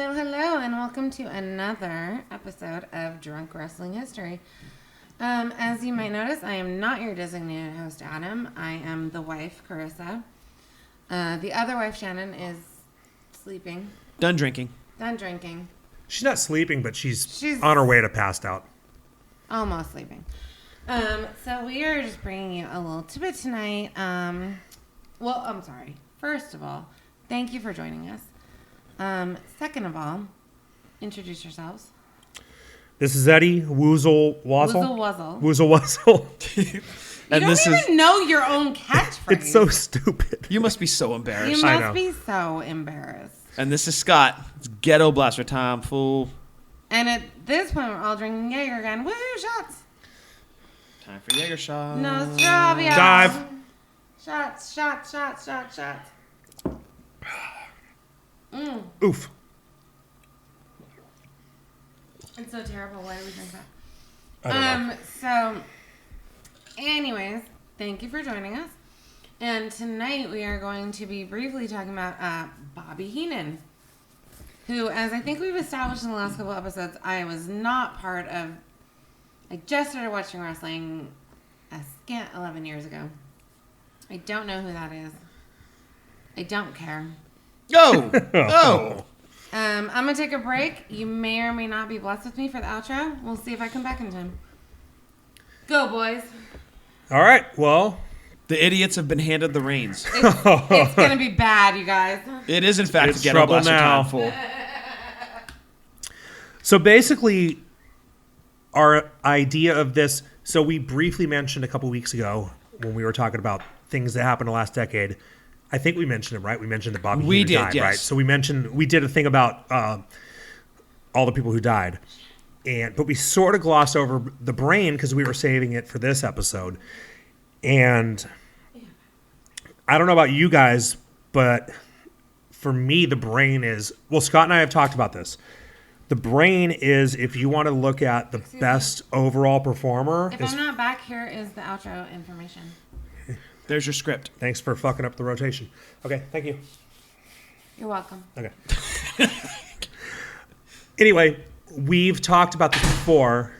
Hello, and welcome to another episode of Drunk Wrestling History. As you might notice, I am not your designated host, Adam. I am the wife, Carissa. The other wife, Shannon, is sleeping. Done drinking. She's not sleeping, but she's on her way to passed out. Almost sleeping. So we are just bringing you a little tidbit tonight. I'm sorry. First of all, thank you for joining us. Second of all, introduce yourselves. This is Eddie Woozle Wazzle. Woozle Wuzzle. You don't even know your own catchphrase. It's so stupid. You must be so embarrassed. You must be so embarrassed. And this is Scott. It's Ghetto Blaster time, fool. And at this point, we're all drinking Jaeger again. Woohoo, shots. Time for Jaeger shots. No strawberry. Dive. Shots. Oof. It's so terrible. Why do we drink that? I don't know. So, anyways, thank you for joining us. And tonight we are going to be briefly talking about Bobby Heenan, who, as I think we've established in the last couple episodes, I was not part of. I just started watching wrestling a scant 11 years ago. I don't know who that is. I don't care. Oh! I'm going to take a break. You may or may not be blessed with me for the outro. We'll see if I come back in time. Go, boys. All right. Well, The idiots have been handed the reins. It's going to be bad, you guys. It is, in fact, It's Ghetto trouble Blaster now. time, fool. so basically, our idea of this. So we briefly mentioned a couple weeks ago when we were talking about things that happened in the last decade. I think we mentioned it, right? We mentioned that Bobby Heenan died, yes. right? So we did a thing about all the people who died, but we sort of glossed over the brain because we were saving it for this episode. And I don't know about you guys, but for me, the brain is, well, Scott and I have talked about this. The brain is, if you want to look at the best overall performer. If I'm not back, here is the outro information. There's your script. Thanks for fucking up the rotation. Okay, thank you. You're welcome. Okay. Anyway, we've talked about this before,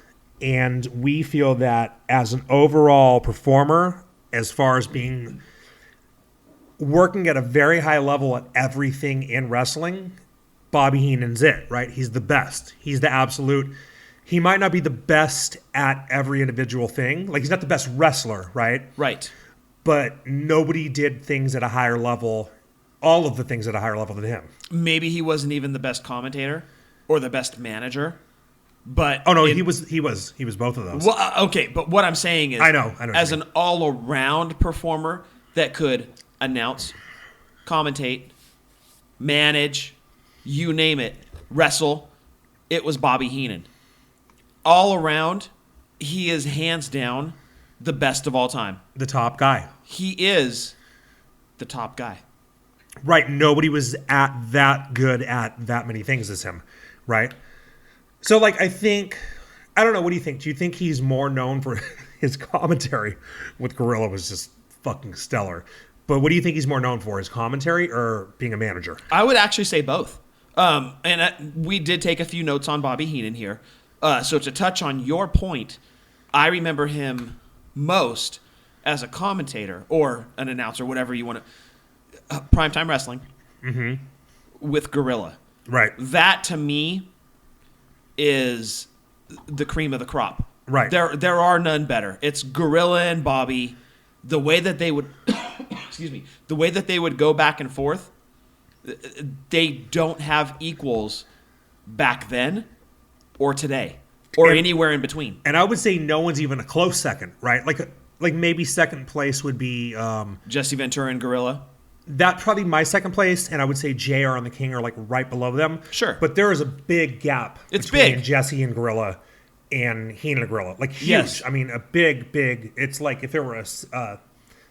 and we feel that as an overall performer, as far as being working at a very high level at everything in wrestling, Bobby Heenan's it, right? He's the best. He's the absolute. He might not be the best at every individual thing. Like, he's not the best wrestler, right? Right. But nobody did things at a higher level, all of the things at a higher level than him. Maybe he wasn't even the best commentator or the best manager, but Oh no, he was both of those. Well, okay, but what I'm saying is, I know as an all-around performer that could announce, commentate, manage, you name it, wrestle, it was Bobby Heenan. All around, he is hands down the best of all time. The top guy. He is the top guy. Right. Nobody was at that good at that many things as him. Right. So, like, I don't know. What do you think? Do you think he's more known for his commentary with Gorilla was just fucking stellar? But what do you think he's more known for? His commentary or being a manager? I would actually say both. We did take a few notes on Bobby Heenan here. So to touch on your point, I remember him most as a commentator or an announcer, whatever you want to, primetime wrestling with Gorilla. Right. That to me is the cream of the crop. Right. There are none better. It's Gorilla and Bobby. The way that they would, the way that they would go back and forth, they don't have equals back then or today or anywhere in between. And I would say no one's even a close second, right? Like maybe second place would be Jesse Ventura and Gorilla. That probably my second place, and I would say JR and the King are like right below them. Sure. But there is a big gap It's between big. Jesse and Gorilla and Heenan and Gorilla. Like huge. Yes. I mean, a big, it's like if there were a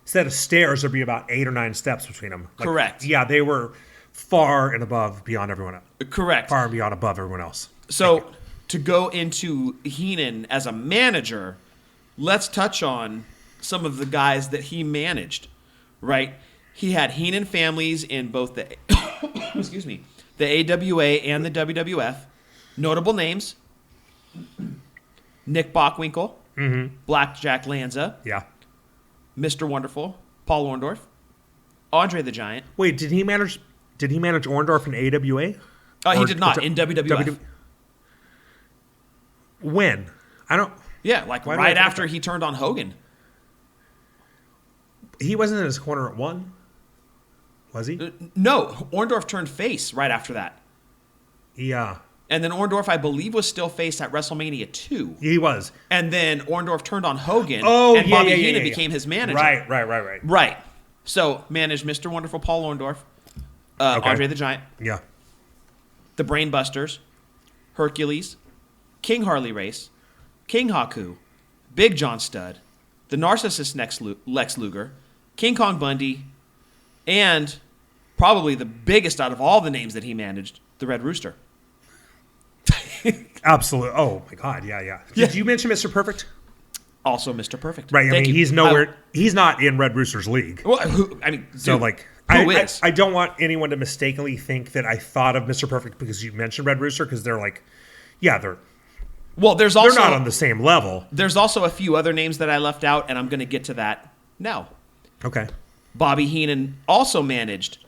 set of stairs, there'd be about 8 or 9 steps between them. Like, Correct. Yeah, they were far and above beyond everyone else. Correct. Far and beyond above everyone else. So to go into Heenan as a manager, let's touch on some of the guys that he managed, right? He had Heenan families in both the the AWA and the WWF. Notable names: Nick Bockwinkel, Blackjack Lanza, Yeah. Mr. Wonderful, Paul Orndorff, Andre the Giant. Wait, did he manage Orndorff in AWA? He Or- did not in WWF. When? I don't. Yeah, like Why do I right think after that? he turned on Hogan. He wasn't in his corner at 1, was he? No, Orndorff turned face right after that. Yeah, And then Orndorff, I believe, was still face at WrestleMania 2. he was. And then Orndorff turned on Hogan. Oh, and yeah, Bobby yeah, Heenan yeah. became his manager. Right. Right. So managed Mr. Wonderful Paul Orndorff, Okay. Andre the Giant, Yeah. the Brainbusters, Hercules, King Harley Race, King Haku, Big John Studd, the Narcissist Lex Luger, King Kong Bundy, and probably the biggest out of all the names that he managed, the Red Rooster. Absolutely. Oh my God. Yeah. Did you mention Mr. Perfect? Also Mr. Perfect. Right. I Thank mean, you. he's nowhere. He's not in Red Rooster's league. Well, So dude, like, who I, is? I don't want anyone to mistakenly think that I thought of Mr. Perfect because you mentioned Red Rooster, because they're like, yeah, they're well, there's also not on the same level. there's also a few other names that I left out, and I'm going to get to that now. Okay. Bobby Heenan also managed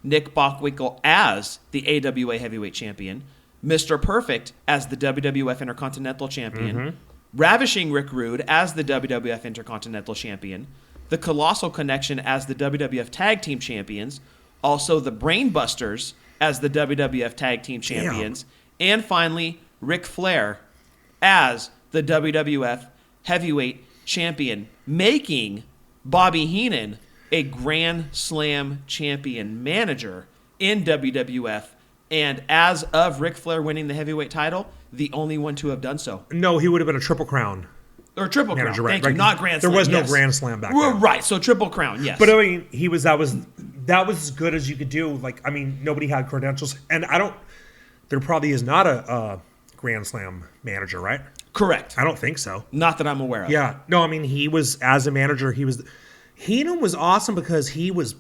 Nick Bockwinkel as the AWA Heavyweight Champion, Mr. Perfect as the WWF Intercontinental Champion, Ravishing Rick Rude as the WWF Intercontinental Champion, the Colossal Connection as the WWF Tag Team Champions, also the Brainbusters as the WWF Tag Team Champions, and finally Ric Flair as the WWF Heavyweight Champion, making Bobby Heenan a Grand Slam champion manager in WWF, and as of Ric Flair winning the heavyweight title, the only one to have done so. No, he would have been a Triple Crown Or Triple manager, Crown, right? thank you, not Grand Slam. There was no yes. Grand Slam back Well, then. right, so Triple Crown, yes. But I mean, that was as good as you could do. Like, I mean, nobody had credentials, and there probably is not a Grand Slam manager, right? Correct. I don't think so. Not that I'm aware of. Yeah, no, I mean, he was, as a manager, Heenan was awesome because he was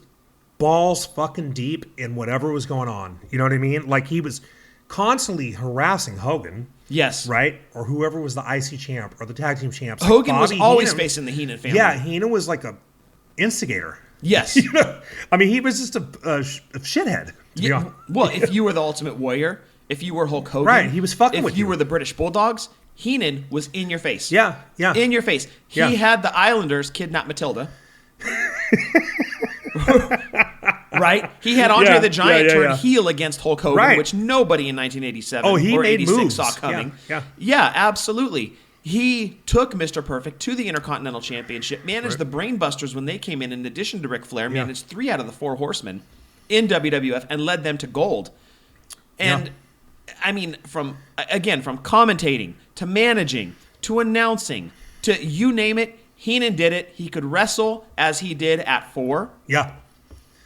balls fucking deep in whatever was going on. You know what I mean? Like, he was constantly harassing Hogan, Yes. right? Or whoever was the IC champ or the tag team champs. Like, Hogan was Bobby always Heenan- facing the Heenan family. Yeah, Heenan was like a instigator. Yes. You know, I mean, he was just a shithead. To be Yeah, honest. well, if you were the Ultimate Warrior, if you were Hulk Hogan, Right, he was fucking if with you you. were the British Bulldogs, Heenan was in your face. Yeah. In your face. He Yeah. had the Islanders kidnap Matilda. Right? He had Andre Yeah, the Giant yeah, turn yeah. heel against Hulk Hogan, Right. which nobody in 1987 Oh, he or made 86 moves. saw coming. Yeah. Yeah, absolutely. He took Mr. Perfect to the Intercontinental Championship, managed the Brainbusters when they came in addition to Ric Flair, Yeah. managed 3 out of the 4 Horsemen in WWF, and led them to gold. And, I mean, from commentating to managing to announcing to you name it, Heenan did it. He could wrestle as he did at 4 Yeah.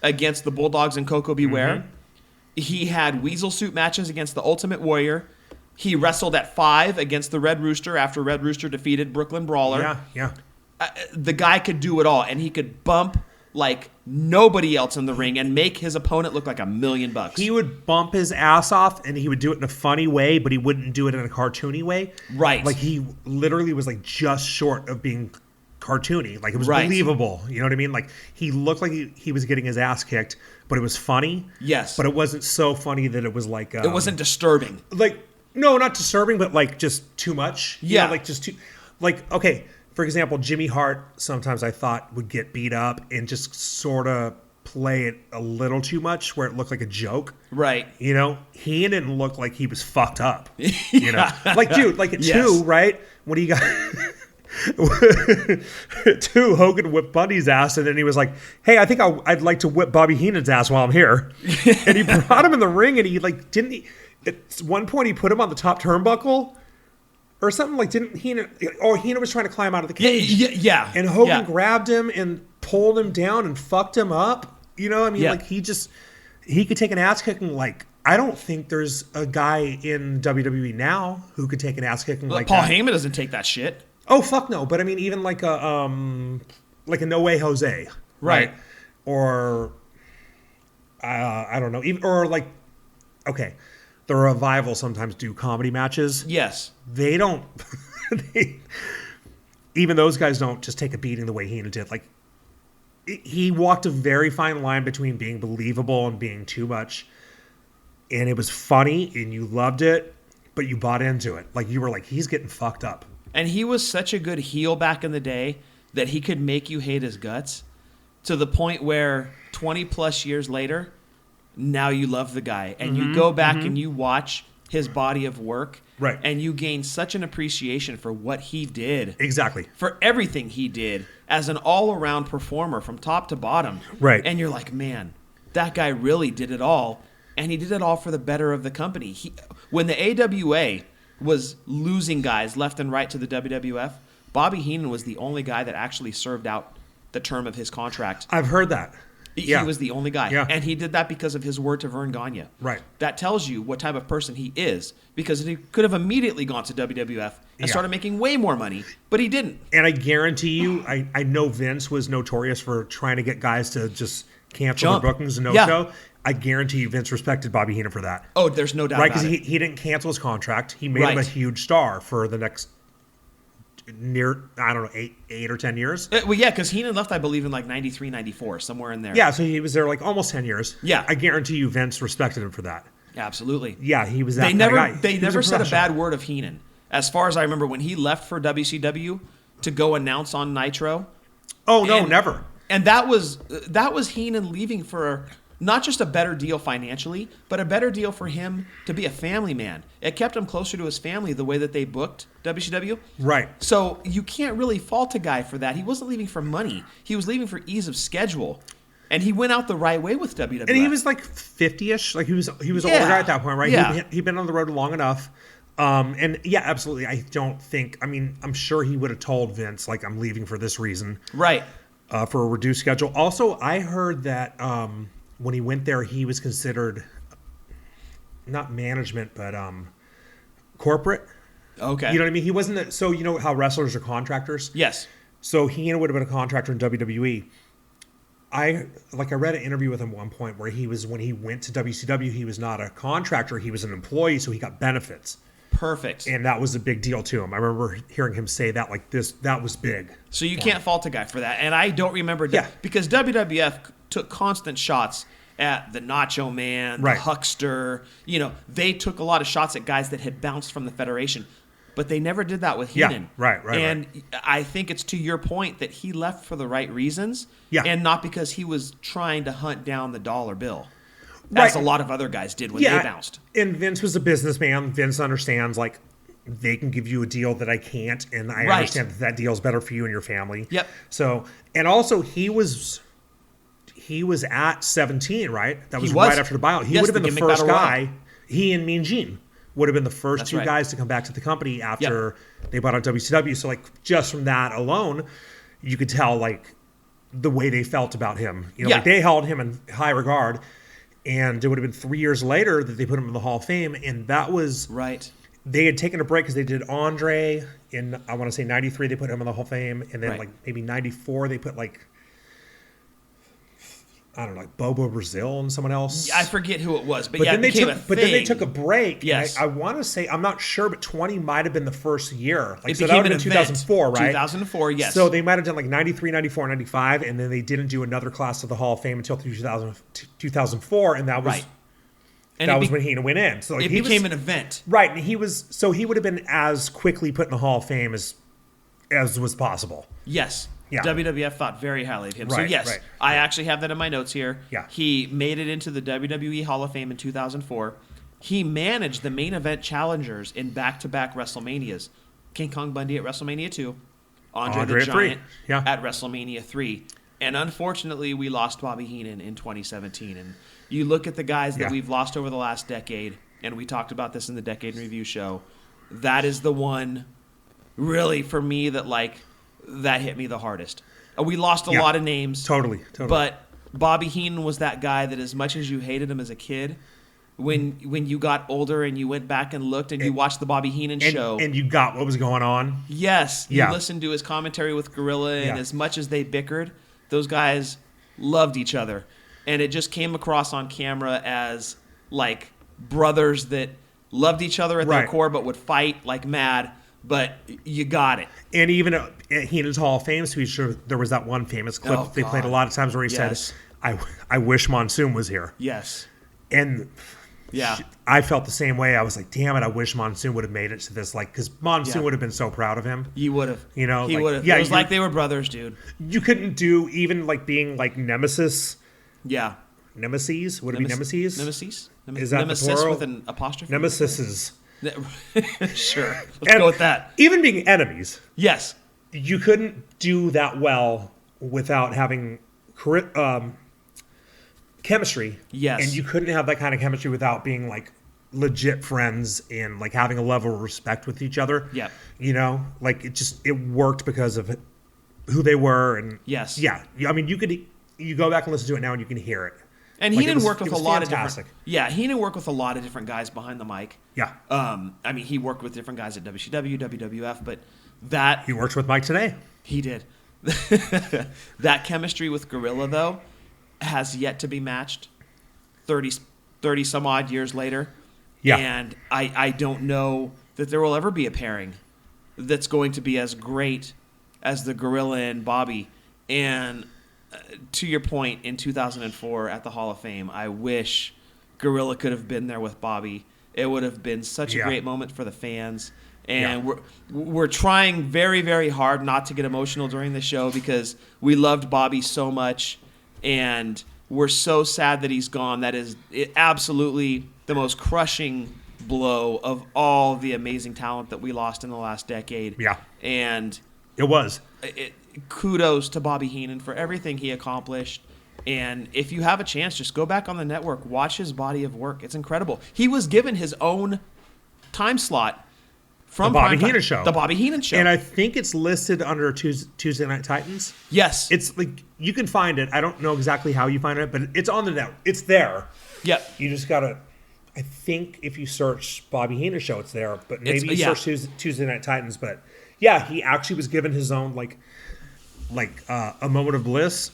against the Bulldogs and Coco Beware. Mm-hmm. He had weasel suit matches against the Ultimate Warrior. He wrestled at 5 against the Red Rooster after Red Rooster defeated Brooklyn Brawler. Yeah. The guy could do it all, and he could bump like nobody else in the ring and make his opponent look like $1 million. He would bump his ass off, and he would do it in a funny way, but he wouldn't do it in a cartoony way. Right. Like, he literally was like just short of being cartoony. Like, it was Right. believable. You know what I mean? Like, he looked like he was getting his ass kicked, but it was funny. Yes. But it wasn't so funny that it was like... It wasn't disturbing. like, no, not disturbing, but like just too much. You Yeah. know, like just too, like, okay, for example, Jimmy Hart sometimes I thought would get beat up and just sort of play it a little too much where it looked like a joke. Right. You know, he didn't look like he was fucked up. You know, like, dude, like at Yes. 2, right? When he got 2, Hogan whipped Bundy's ass, and then he was like, "Hey, I think I'd like to whip Bobby Heenan's ass while I'm here." And he brought him in the ring, and he like didn't. At one point, he put him on the top turnbuckle or something. Like, didn't Heenan? Or Heenan was trying to climb out of the cage, Yeah. and Hogan Yeah. grabbed him and pulled him down and fucked him up. You know, I mean, Yeah. like he could take an ass kicking. Like, I don't think there's a guy in WWE now who could take an ass kicking like Paul that. Heyman doesn't take that shit. Oh, fuck no! But I mean, even like a No Way Jose, Right. Or I don't know, even or like okay, the Revival sometimes do comedy matches. Yes. They don't. Even those guys don't just take a beating the way Heenan did. Like, he walked a very fine line between being believable and being too much. And it was funny, and you loved it, but you bought into it. Like, you were like, he's getting fucked up. And he was such a good heel back in the day that he could make you hate his guts to the point where 20 plus years later, now you love the guy. And you go back and you watch his body of work. Right. And you gain such an appreciation for what he did. Exactly. For everything he did as an all-around performer from top to bottom. Right. And you're like, man, that guy really did it all. And he did it all for the better of the company. When the AWA was losing guys left and right to the WWF, Bobby Heenan was the only guy that actually served out the term of his contract. I've heard that. He was the only guy. Yeah. And he did that because of his word to Vern Gagne. Right. That tells you what type of person he is, because he could have immediately gone to WWF and started making way more money, but he didn't. And I guarantee you, I know Vince was notorious for trying to get guys to just cancel their bookings and no-show. I guarantee you Vince respected Bobby Heenan for that. Oh, there's no doubt Right, about it. because he didn't cancel his contract. He made him a huge star for the next I don't know, 8 or 10 years. Well, yeah, because Heenan left, I believe, in like 93, 94, somewhere in there. Yeah, so he was there like almost 10 years. Yeah. I guarantee you Vince respected him for that. Absolutely. Yeah, he was that They never, guy. they never said a bad word of Heenan. As far as I remember, when he left for WCW to go announce on Nitro. Oh, no, never. And that was Heenan leaving for not just a better deal financially, but a better deal for him to be a family man. It kept him closer to his family the way that they booked WCW. Right. So you can't really fault a guy for that. He wasn't leaving for money. He was leaving for ease of schedule. And he went out the right way with WWF. And he was like 50-ish. Like he was an older guy at that point, right? Yeah. He'd been on the road long enough. And yeah, absolutely. I don't think, I mean, I'm sure he would have told Vince, like, I'm leaving for this reason. Right. For a reduced schedule. Also, I heard that when he went there, he was considered not management, but corporate. Okay. You know what I mean? He wasn't, so you know how wrestlers are contractors? Yes. So he would have been a contractor in WWE. I read an interview with him at one point where when he went to WCW, he was not a contractor, he was an employee, so he got benefits. Perfect. And that was a big deal to him. I remember hearing him say that, like, that was big. So you can't fault a guy for that. And I don't remember, because WWF took constant shots at the Nacho Man, the Huckster. You know, they took a lot of shots at guys that had bounced from the Federation. But they never did that with Heenan. Right. And I think it's to your point that he left for the right reasons. Yeah. And not because he was trying to hunt down the dollar bill. As a lot of other guys did when they bounced. And Vince was a businessman. Vince understands, like, they can give you a deal that I can't, and I understand that deal is better for you and your family. Yep. So, and also he was at 17, right? That was right after the buyout. He would have been the first guy. He and Mean Gene would have been the first two guys to come back to the company after they bought out WCW. So, like, just from that alone, you could tell, like, the way they felt about him. You know, like, they held him in high regard. And it would have been 3 years later that they put him in the Hall of Fame. And that was... Right. They had taken a break because they did Andre in, I want to say, 93, they put him in the Hall of Fame. And then, like, maybe 94, they put, like... I don't know, like Bobo Brazil and someone else. I forget who it was, but then they became took, a thing. But then they took a break. Yes. I want to say, I'm not sure, but 20 might have been the first year. Like, it so became that would an have been event. 2004, right? 2004, yes. So they might have done like 93, 94, 95, and then they didn't do another class of the Hall of Fame until 2004, and that was when Heenan went in. So like, it became an event. Right, and he would have been as quickly put in the Hall of Fame as was possible. Yes. Yeah. WWF thought very highly of him. So, Right, yes, right. I actually have that in my notes here. Yeah. He made it into the WWE Hall of Fame in 2004. He managed the main event challengers in back-to-back WrestleManias. King Kong Bundy at WrestleMania 2. Andre the at 3. Giant Yeah. at WrestleMania 3. And unfortunately, we lost Bobby Heenan in 2017. And you look at the guys that we've lost over the last decade, and we talked about this in the Decade in Review show, that is the one, really, for me, that hit me the hardest. We lost a lot of names. Totally. But Bobby Heenan was that guy that as much as you hated him as a kid, when you got older and you went back and looked and you watched the Bobby Heenan show. And you got what was going on. Yes. You listened to his commentary with Gorilla, and as much as they bickered, those guys loved each other. And it just came across on camera as, like, brothers that loved each other at their Right. core, but would fight like mad. But you got it. And even at Heenan's Hall of Fame speech, there was that one famous clip Oh, they played a God. lot of times where he Yes. said, I wish Monsoon was here. Yes. And Yeah. I felt the same way. I was like, damn it, I wish Monsoon would have made it to this. Like, because Monsoon Yeah. would have been so proud of him. You would have. You know, he like, would have. yeah, It was you- like they were brothers, dude. You couldn't do even like being like Nemesis. Yeah. Nemesis? Would it be Nemesis? Nemesis? Is that the Nemesis plural? with an apostrophe? Nemesis is. Sure. Let's go with that. Even being enemies, Yes. you couldn't do that well without having chemistry. Yes. And you couldn't have that kind of chemistry without being like legit friends and like having a level of respect with each other. Yep. You know, like it worked because of who they were. And Yes. yeah, I mean, you go back and listen to it now and you can hear it. And Like, Heenan it was- worked with it a was lot fantastic. of different. Yeah, Heenan worked with a lot of different guys behind the mic. Yeah. I mean, he worked with different guys at WCW, WWF, but that He works with Mike today. he did. That chemistry with Gorilla, though, has yet to be matched 30 some odd years later. Yeah. And I don't know that there will ever be a pairing that's going to be as great as the Gorilla and Bobby. And to your point, in 2004 at the Hall of Fame, I wish Gorilla could have been there with Bobby. It would have been such a Yeah. great moment for the fans. And we're trying very, very hard not to get emotional during the show because we loved Bobby so much, and we're so sad that he's gone. That is absolutely the most crushing blow of all the amazing talent that we lost in the last decade. Yeah. And It was. kudos to Bobby Heenan for everything he accomplished. And if you have a chance, just go back on the network, watch his body of work. It's incredible. He was given his own time slot from The Bobby Primetime. Heenan Show. The Bobby Heenan Show. And I think it's listed under Tuesday Night Titans. yes. It's like you can find it. I don't know exactly how you find it, but it's on the net. It's there. Yep. You just gotta. I think if you search Bobby Heenan Show, it's there. But maybe you yeah. search Tuesday Night Titans. But yeah, he actually was given his own like a moment of bliss.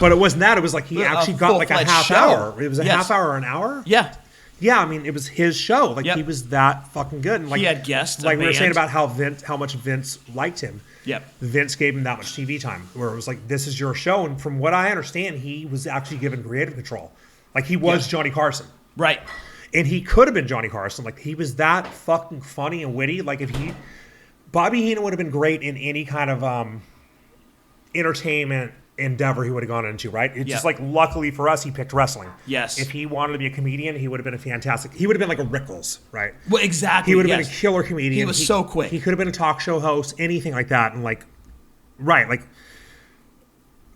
But it wasn't that. It was like he A actually got like a full-fledged half show. hour. It was a Yes. half hour, an hour. Yeah. Yeah, I mean, it was his show. Like Yep. he was that fucking good. And like He had guests, a Like we were saying band. about how much Vince liked him. Yep. Vince gave him that much TV time, where it was like, "This is your show." And from what I understand, he was actually given creative control. Like he was Yep. Johnny Carson, Right. and he could have been Johnny Carson. Like he was that fucking funny and witty. Like if Bobby Heenan would have been great in any kind of entertainment endeavor he would have gone into. Right? It's Yeah. just like luckily for us, he picked wrestling. Yes. If he wanted to be a comedian, he would have been a fantastic. He would have been like a Rickles, right? Well, exactly. He would have yes. been a killer comedian. He was so quick. He could have been a talk show host, anything like that. And like, right, like,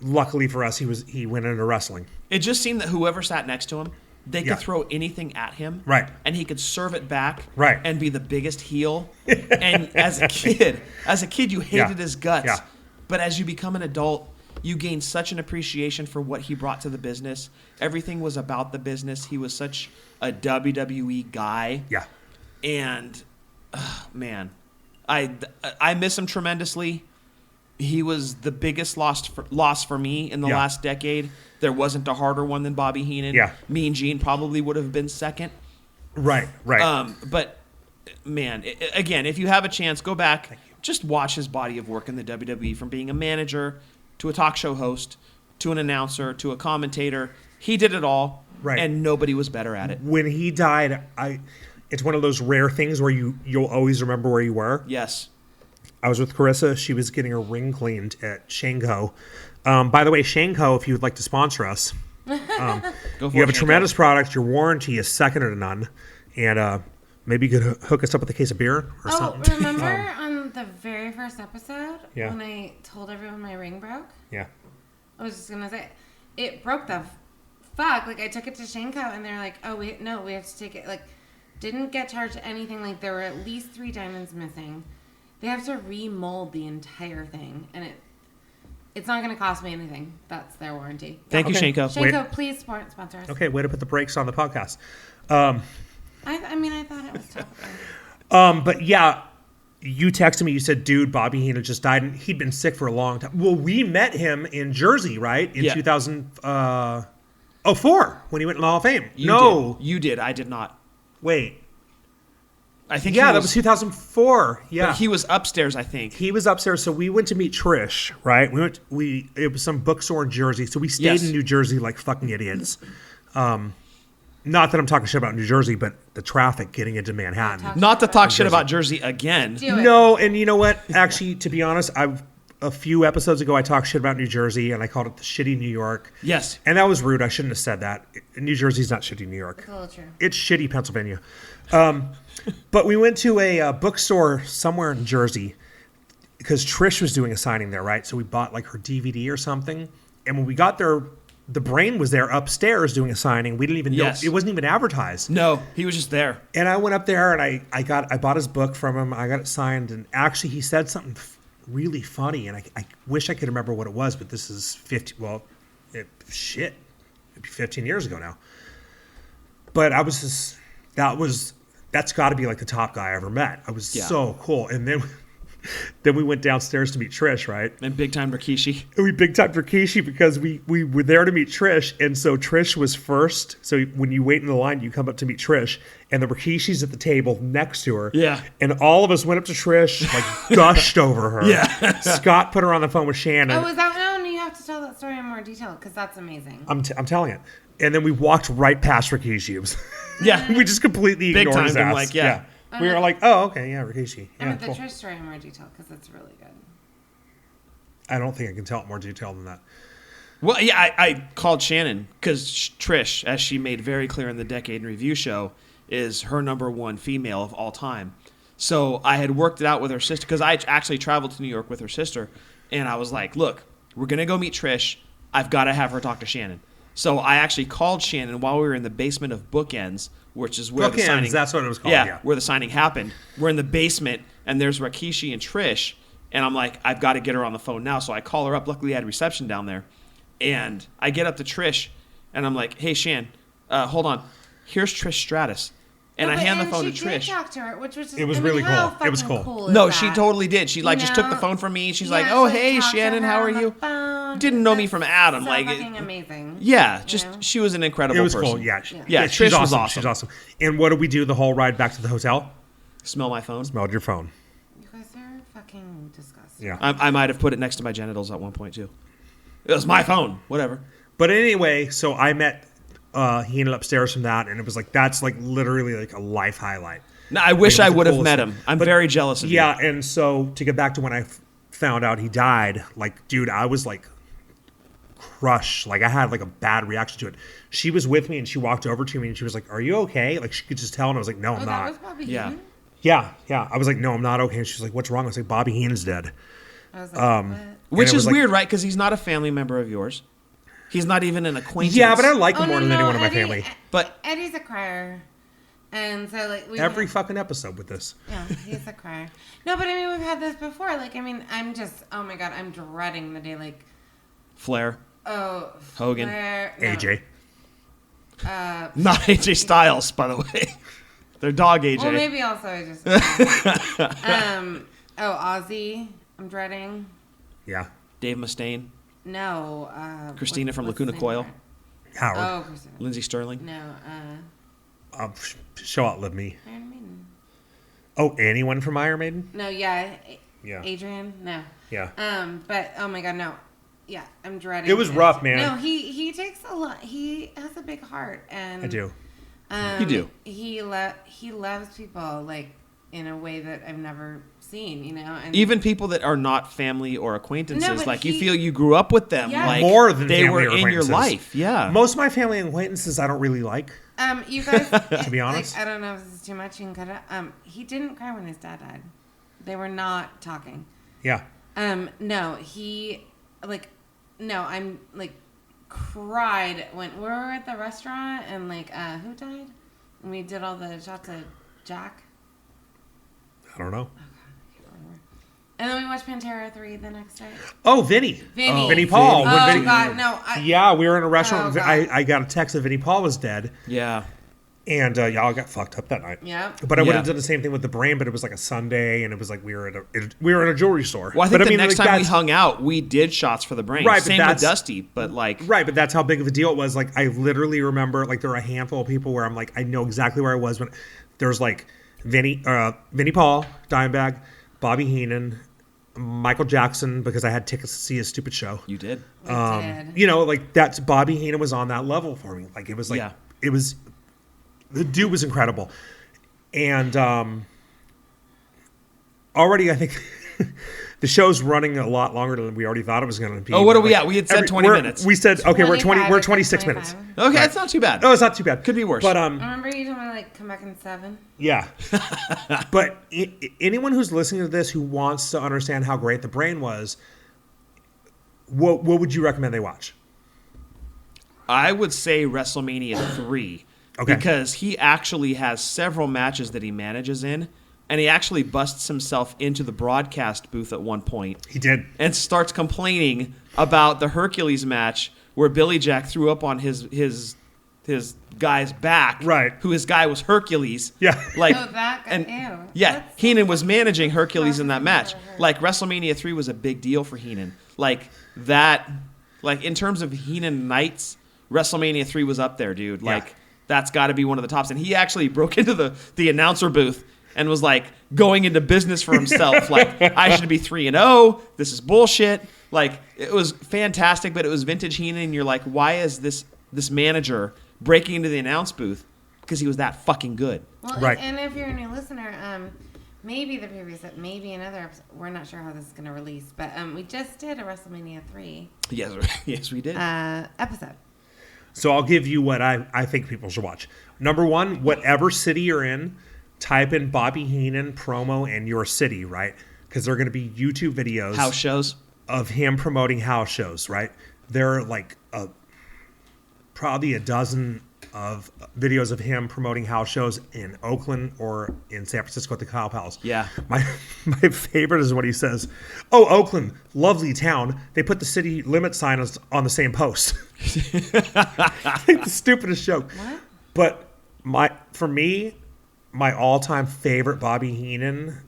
luckily for us, he went into wrestling. It just seemed that whoever sat next to him, they Yeah. could throw anything at him. Right. And he could serve it back. Right. And be the biggest heel. And as a kid, you hated Yeah. his guts. Yeah. But as you become an adult, you gain such an appreciation for what he brought to the business. Everything was about the business. He was such a WWE guy. Yeah. And man, I miss him tremendously. He was the biggest loss for me in the Yeah. last decade. There wasn't a harder one than Bobby Heenan. Yeah. Mean Gene probably would have been second. Right. But man, again, if you have a chance, go back. Just watch his body of work in the WWE, from being a manager to a talk show host to an announcer to a commentator. He did it all. Right. And nobody was better at it. When he died, it's one of those rare things where you'll always remember where you were. Yes. I was with Carissa. She was getting her ring cleaned at Shango. By the way, Shango, if you would like to sponsor us, Go for you have it, a Shanko. tremendous product. Your warranty is second to none. And maybe you could hook us up with a case of beer or Oh, something. remember on the very first episode Yeah. when I told everyone my ring broke? Yeah. I was just gonna say, it broke the fuck. Like I took it to Shanko and they're like, "Oh, we have to take it." Like, didn't get charged anything. Like there were at least 3 diamonds missing. They have to remold the entire thing, and it's not gonna cost me anything. That's their warranty. Thank you, Okay. Shanko. Shanko, please sponsor us. Okay, way to put the brakes on the podcast. I mean, I thought it was tough. But yeah, you texted me. You said, "Dude, Bobby Heenan just died, and he'd been sick for a long time." Well, we met him in Jersey, right, in Yeah. 2004 when he went in the Hall of Fame. You did. I did not. Wait. I think Yeah, that was 2004. Yeah. But he was upstairs, I think. He was upstairs, so we went to meet Trish, right? It was some bookstore in Jersey, so we stayed in New Jersey like fucking idiots. Not that I'm talking shit about New Jersey, but the traffic getting into Manhattan. Not to talk shit about Jersey again. No, and you know what? Actually, to be honest, a few episodes ago I talked shit about New Jersey and I called it the shitty New York. Yes. And that was rude. I shouldn't have said that. New Jersey's not shitty New York. It's a little true. It's shitty Pennsylvania. But we went to a bookstore somewhere in Jersey because Trish was doing a signing there, right? So we bought like her DVD or something. And when we got there, the Brain was there upstairs doing a signing. We didn't even know. It wasn't even advertised. No, he was just there. And I went up there and I bought his book from him. I got it signed. And actually he said something really funny. And I wish I could remember what it was, but this is 50. Well, it'd be 15 years ago now. But I was just, that's got to be like the top guy I ever met. I was so cool. And then we went downstairs to meet Trish, right? And big time Rikishi. And we big time Rikishi because we were there to meet Trish. And so Trish was first. So when you wait in the line, you come up to meet Trish. And the Rikishi's at the table next to her. Yeah. And all of us went up to Trish, like gushed over her. Yeah. Scott put her on the phone with Shannon. Oh, is that now? You have to tell that story in more detail because that's amazing. I'm telling it. And then we walked right past Rikishi. It was Yeah. we just completely Big ignored his time, ass. like, yeah. We were like, oh, okay, yeah, Rikishi. I Yeah, meant the cool. Trish story in more detail because it's really good. I don't think I can tell it more detail than that. Well, yeah, I called Shannon because Trish, as she made very clear in the Decade in Review show, is her number one female of all time. So I had worked it out with her sister because I actually traveled to New York with her sister. And I was like, look, we're going to go meet Trish. I've got to have her talk to Shannon. So I actually called Shannon while we were in the basement of Bookends, which is where the signing... that's what it was called, yeah, where the signing happened. We're in the basement, and there's Rikishi and Trish. And I'm like, I've got to get her on the phone now. So I call her up. Luckily, I had reception down there. And I get up to Trish, and I'm like, hey, Shan, hold on. Here's Trish Stratus. And I hand the phone to She did Trish. talk to her, which was just, It was I mean, really how cool. It was fucking cool. is No, that? she totally did. She like You just took the know? phone from me. She's Yeah, like, oh, she hey, talked to Shannon, her how are on the you? phone. Didn't know me That's from Adam. so Like, fucking amazing. yeah, just You know? she was an incredible It was person. cool, yeah. Yeah, she's Trish was awesome. awesome. She's awesome. And what did we do the whole ride back to the hotel? Smell my phone. Smelled your phone. You guys are fucking disgusting. Yeah. I might have put it next to my genitals at one point, too. It was my phone. Whatever. But anyway, so I met Heenan upstairs from that, and it was like, that's like literally like a life highlight. No, I wish Like, I it was would the have met coolest him. thing. I'm But- very jealous of you. Yeah, and so to get back to when I found out he died, like, dude, I was like crushed. Like, I had like a bad reaction to it. She was with me, and she walked over to me, and she was like, "Are you okay?" Like, she could just tell, and I was like, "No, I'm Oh, not." that was Bobby Yeah. Heenan? Yeah. I was like, "No, I'm not okay." And she was like, "What's wrong?" I was like, "Bobby Heenan's dead." I was like, what? Which it was is like- weird, right? Because he's not a family member of yours. He's not even an acquaintance. Yeah, but I like him Oh, more no, than no, anyone in my Eddie- family. But- Eddie's a crier. And so, like, we Every fucking episode with this. Yeah, he's a crier. No, but I mean, we've had this before. Like, I mean, I'm just, oh my God, I'm dreading the day, like, Flair. oh. Hogan. Flair, no. AJ. Not AJ Styles, by the way. Their dog AJ. Well, maybe also I just. Ozzy, I'm dreading. Yeah. Dave Mustaine. No. Christina from what's Lacuna his name? Coil. Howard. Oh, Christina. Lindsay Sterling. No, She'll outlive me. Iron Maiden. Oh, anyone from Iron Maiden? No, yeah. Yeah. Adrian? No. Yeah. But, oh my God, no. Yeah, I'm dreading It was rough, man. No, he takes a lot. He has a big heart, and I do. You do. He loves people like in a way that I've never seen. You know, and Even people that are not family or acquaintances, No, but like you he- feel you grew up with them, Yeah. like More than they family were or in your acquaintances. life. Yeah. Most of my family and acquaintances I don't really like. you guys. To be honest. like, I don't know if this is too much. You can cut it. He didn't cry when his dad died. They were not talking. Yeah. No, he like. No, I'm like cried when we were at the restaurant and like who died? And we did all the shots of Jack. I don't know. And then we watched Pantera 3 the next day. Oh, Vinny. Vinny. Vinny Paul. Oh, When Vinny- God, no. Yeah, we were in a restaurant. Oh, God. I got a text that Vinny Paul was dead. Yeah. And y'all got fucked up that night. Yeah. But I would Yeah. have done the same thing with the Brain, but it was like a Sunday, and it was like we were in a jewelry store. Well, I think but the next time we that's- hung out, we did shots for the brain. Right, but Same with that's- Dusty, but like, Right, but that's how big of a deal it was. Like, I literally remember, like, there were a handful of people where I'm like, I know exactly where I was when there's like Vinny Paul, Dimebag, Bobby Heenan, Michael Jackson, because I had tickets to see his stupid show. you did. We did. You know, like that's Bobby Heenan was on that level for me. Like, it was like, Yeah. it was, the dude was incredible. And already, I think the show's running a lot longer than we already thought it was going to be. Oh, what are we Like, at? We had said 20 minutes. We said, okay, we're 25 we're or 26 25. minutes. Okay, that's not too bad. Oh, it's not too bad. Could be worse. But Remember you told me like come back in 7? yeah. But anyone who's listening to this who wants to understand how great the Brain was, what would you recommend they watch? I would say WrestleMania 3. Okay. Because he actually has several matches that he manages in, and he actually busts himself into the broadcast booth at one point He did. and starts complaining about the Hercules match where Billy Jack threw up on his guy's back. Right. Who his guy was Hercules. Yeah. Like, Oh, that guy. and Ew. yeah, That's so Heenan was managing Hercules in that I've match. never heard. Like WrestleMania 3 was a big deal for Heenan. Like that, like in terms of Heenan nights, WrestleMania 3 was up there, dude. Like Yeah. that's got to be one of the tops. And he actually broke into the announcer booth and was like going into business for himself. Like I should be 3-0. This is bullshit. Like it was fantastic, but it was vintage Heenan. And you're like, why is this manager breaking into the announce booth? Because he was that fucking good. Well, Right. and if you're a new listener, maybe the previous, maybe another episode, we're not sure how this is going to release, but we just did a WrestleMania 3 Yes, yes, we did. episode. So I'll give you what I think people should watch. Number one, whatever city you're in, type in Bobby Heenan promo and your city, right? Because there are going to be YouTube videos House shows. of him promoting house shows, right? There are like probably a dozen of videos of him promoting house shows in Oakland or in San Francisco at the Cow Palace. Yeah. My favorite is what he says. Oh, Oakland, lovely town. They put the city limit sign on the same post. The stupidest joke. What? But for me, my all-time favorite Bobby Heenan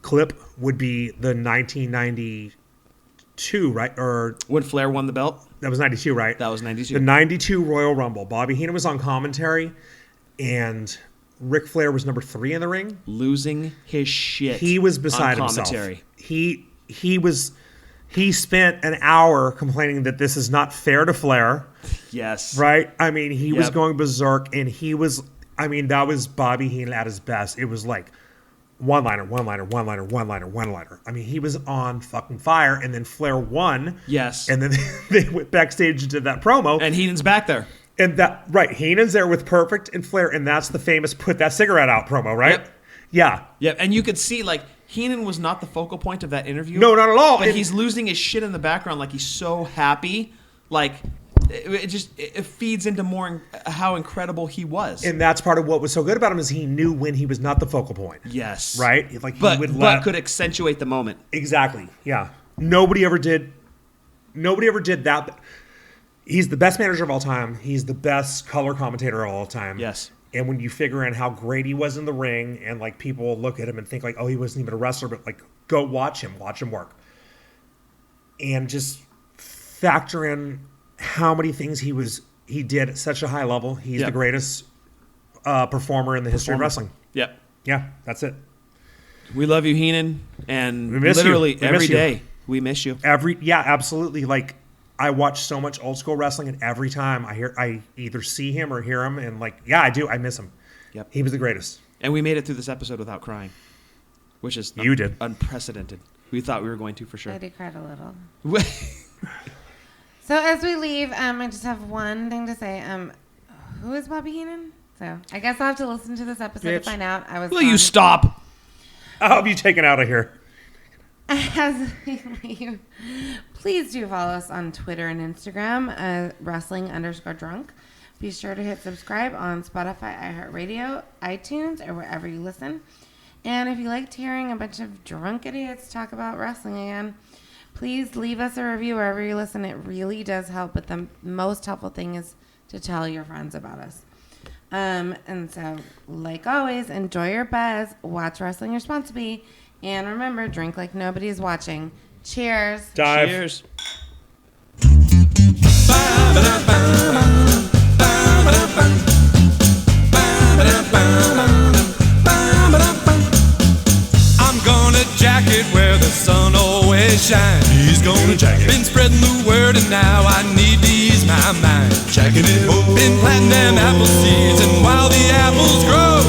clip would be the 1992, right? Or When Flair won the belt, that was 92, right? that was 92. The 92 Royal Rumble. Bobby Heenan was on commentary, and Ric Flair was number 3 in the ring. Losing his shit. He was on beside himself. commentary. He spent an hour complaining that this is not fair to Flair, Yes. right? I mean, he was Yep. going berserk, and that was Bobby Heenan at his best. It was like one-liner. I mean, he was on fucking fire, and then Flair won. Yes. And then they went backstage and did that promo. And Heenan's back there. And that, right, Heenan's there with Perfect and Flair, and that's the famous put that cigarette out promo, right? Yep. Yeah. Yeah, and you could see like Heenan was not the focal point of that interview. No, not at all. But And- he's losing his shit in the background. Like he's so happy. Like it feeds into more how incredible he was. And that's part of what was so good about him is he knew when he was not the focal point. Yes. Right? Like But he would but could accentuate the moment. Exactly. Yeah. Nobody ever did that. He's the best manager of all time. He's the best color commentator of all time. Yes. And when you figure in how great he was in the ring, and like people look at him and think like, oh, he wasn't even a wrestler, but like go watch him work. And just factor in how many things he did at such a high level. He's Yep. the greatest performer in the history of wrestling. Yep. Yeah, that's it. We love you, Heenan, and We miss you. literally We miss every you. day we miss you. Absolutely. Like I watch so much old school wrestling, and every time I either see him or hear him, and like, yeah, I do. I miss him. Yep. He was the greatest. And we made it through this episode without crying, which is You did. unprecedented. We thought we were going to for sure. I did cry a little. So as we leave, I just have one thing to say. Who is Bobby Heenan? So I guess I'll have to listen to this episode Bitch. to find out. I was. Will you gone. stop? I'll be taken out of here. As we leave, please do follow us on Twitter and Instagram, wrestling_drunk. Be sure to hit subscribe on Spotify, iHeartRadio, iTunes, or wherever you listen. And if you liked hearing a bunch of drunk idiots talk about wrestling again, please leave us a review wherever you listen. It really does help, but the most helpful thing is to tell your friends about us. And so, like always, enjoy your buzz, watch wrestling responsibly, and remember, drink like nobody's watching. Cheers. Dive. Cheers. I'm gonna jack it where the sun always shines. He's gonna jack it. Been spreading the word and now I need to ease my mind. Jacking it. Been planting them apple seeds and while the apples grow,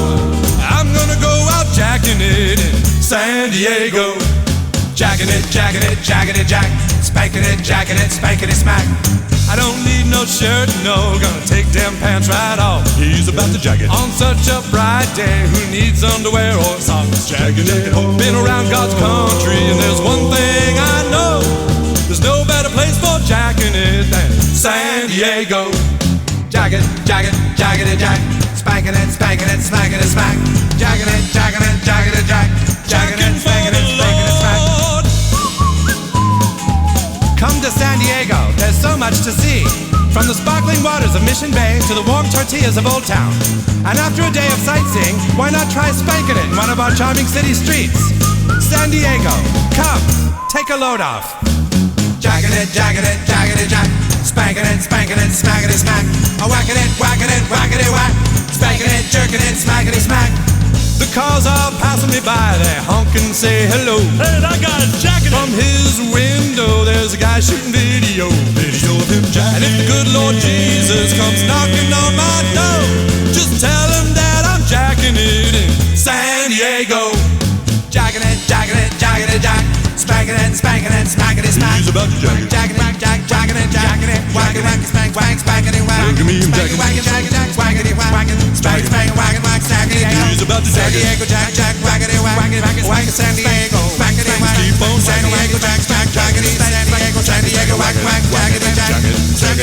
I'm gonna go out jacking it in San Diego. Jacking it, jacking it, jacking it, jack. Spanking it, jacking it, spanking it, smack. I don't need no shirt, no. Gonna take them pants right off. He's about to jack it. On such a bright day, who needs underwear or socks? Jacking it. Been around God's country, and there's one thing I know. There's no better place for jacking it than San Diego. Jack it, jack it, jacking it, jack. Spanking it, smacking it, smack. Jacking it, jacking it, jacking it, jack. Jacking it, spanking it, spanking it, smack. Come to San Diego, there's so much to see. From the sparkling waters of Mission Bay to the warm tortillas of Old Town. And after a day of sightseeing, why not try spanking it in one of our charming city streets? San Diego, come, take a load off. Jacking it, jacking it, jacking it, jack. Spanking it, smacking it, smack. A whacking it, whacking it, whacking it, whack. Spanking it, jerking it, smacking it, smack. The cars are passing me by, they honk and say hello. Hey, that guy's jacking it. From his window, there's a guy shooting video of him jacking. And if the good Lord Jesus comes knocking on my door, just tell him that I'm jacking it in San Diego. Jacking it, jacking it, jacking it, jack. Spanking it, spanking it, smacking it, smack. He's about to jack it. Jacking it, jacking it, jacking it. Whacking, whacking, spank, whack, spanking it, whack. Look at me, I'm jacking it. Jacking, jack, whacking it, whacking. Spanking, spanking, whacking, whack, stacking it. He's about to jack it. San Diego, jack, whacking it, whacking, whacking, San Diego. Whacking it, whack. Keep on San Diego, jack, jacking it. San Diego, whack, whack, whacking it, jack. San